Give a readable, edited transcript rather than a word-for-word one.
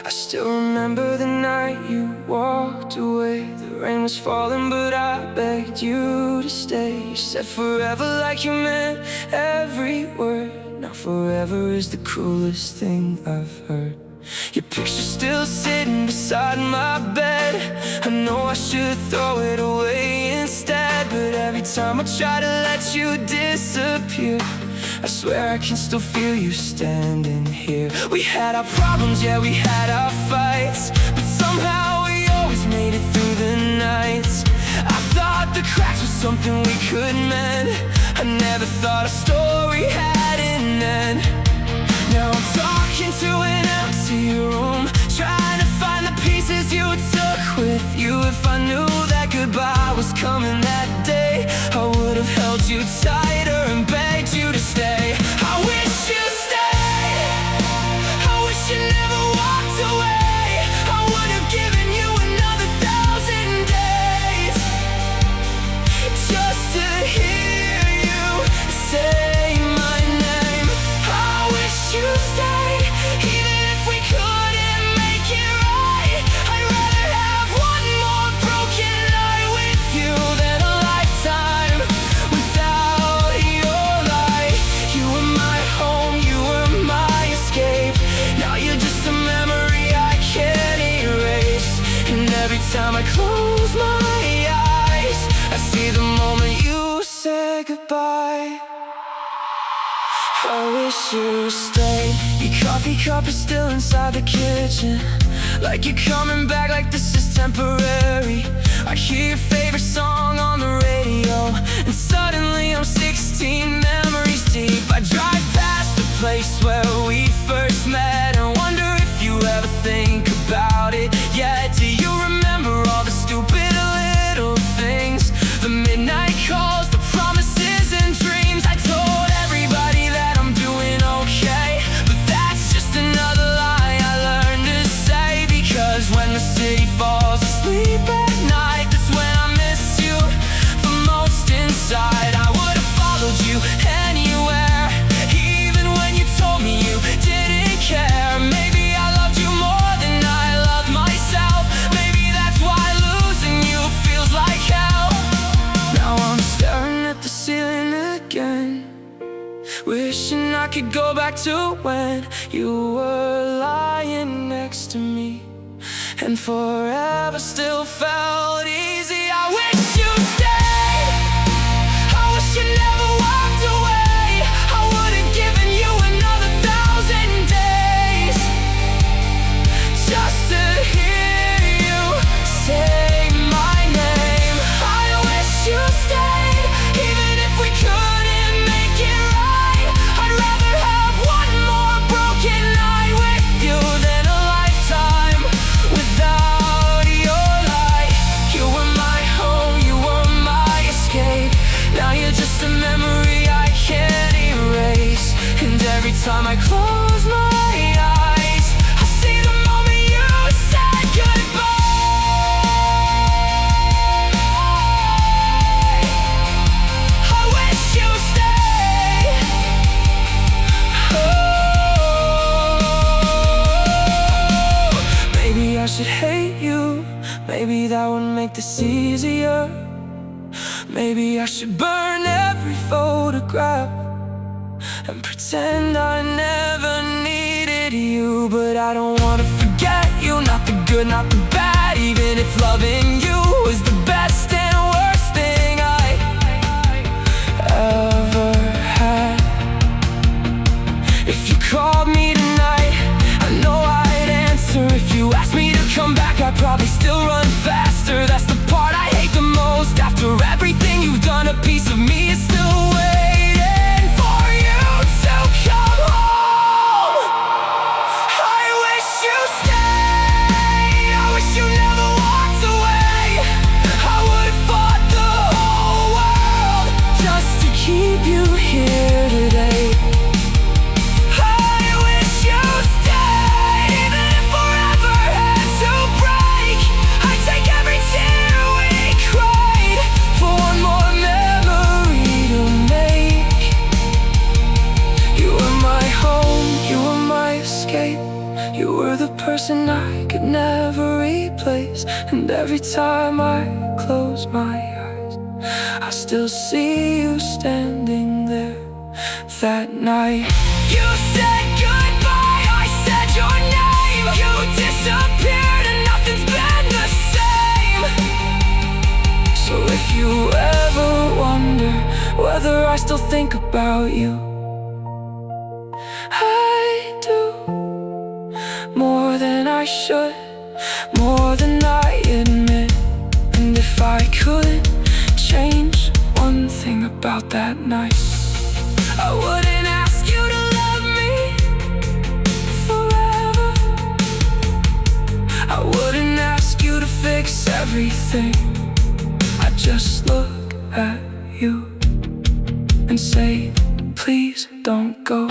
I still remember the night you walked away. The rain was falling but I begged you to stay. You said forever like you meant every word. Now forever is the cruelest thing I've heard. Your picture's still sitting beside my bed. I know I should throw it away instead, but every time I try to let you disappear, I swear I can still feel you standing here. We had our problems, yeah, we had our fights, but somehow we always made it through the nights. I thought the cracks were something we could mend. I never thought a story had an end. Now I'm talking to an empty room, trying to find the pieces you took with you. If I knew that goodbye was coming that day, I would have held you tighter and begged you to stay. I wish you stayed, I wish you never walked away. I would have given you another 1,000 days just to hear you say my name. I wish you stayed, even if we couldn't make it right. I'd rather have one more broken night with you than a lifetime without your light. You were my home, you were my escape. Now you're just a memory I can't erase. And every time I close my eyes, I see the moment you said goodbye. I wish you stayed. Your coffee cup is still inside the kitchen, like you're coming back, like this is temporary. I hear your favorite song on the radio, and suddenly I'm 16 memories deep. I drive past the place where we first met and wonder if you ever think about it yet. Do you remember all the stupid little things, the midnight calls, the promises and dreams? I told everybody that I'm doing okay, but that's just another lie I learned to say. Because when the city falls asleep at night, that's when I miss you the most inside. I would have followed you anywhere, even when you told me you didn't care. Maybe I loved you more than I loved myself. Maybe that's why losing you feels like hell. Now I'm staring at the ceiling again, wishing I could go back to when you were lying next to me, and forever still felt easy. I wish you stayed, I wish you never walked away. I would have given you another 1,000 days just to hear you say my name. I wish you stayed, even if we couldn't make it right. I'd rather have one more broken night with you than a lifetime without your light. You were my home, you were my escape. Now you're just a memory I can't erase. And every time I close my eyes, I see the moment you said goodbye. I wish you stayed. Oh, maybe I should hate you, maybe that would make this easier. Maybe I should burn every photograph and pretend I never needed you. But I don't wanna forget you, not the good, not the bad. Even if loving you was the best and worst thing I ever had. If you called me tonight, I know I'd answer. If you asked me to come back, I'd probably still run faster. That's the part I hate the most. After everything you've done, a piece of me is still waiting for you to come home. I wish you stayed, I wish you never walked away. person I could never replace. And every time I close my eyes, I still see you standing there that night. You said goodbye, I said your name. You disappeared and nothing's been the same. So if you ever wonder whether I still think about you, I do, more than I should, more than I admit. And if I could change one thing about that night, I wouldn't ask you to love me forever. I wouldn't ask you to fix everything. I'd just look at you and say, please don't go.